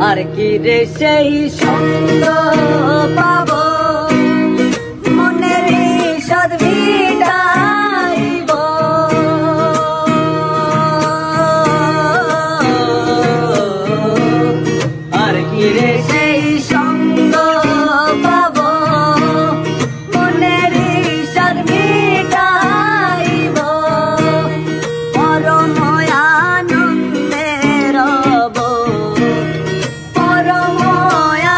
আর কি রে সেই সঙ্গ পাবো মনের সদ মিটাইব আর কি রে সেই সঙ্গ পাবো মনের সদ মিটাইব পরম আনন্দে রব পরম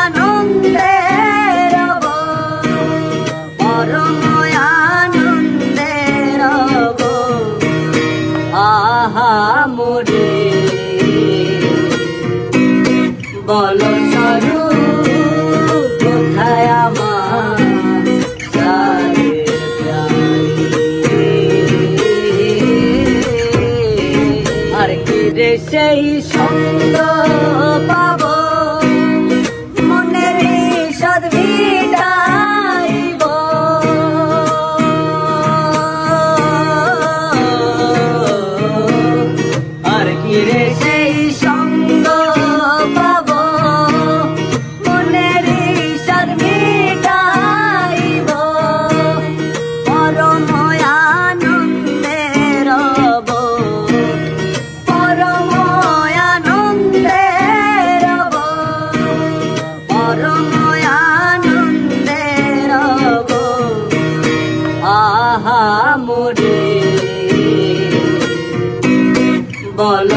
আনন্দে রব পরম আনন্দে রব আহা মোরে বল স্বরূপ কোথায় আমার আর কি রে সেই সঙ্গ পাবো মনের সদ মিটাইব আর কি রে সেই সঙ্গ পাবো মনের সদ মিটাইব পরম আনন্দে রব পরম আনন্দে রব পরম আনন্দে রব আহা মোরে বল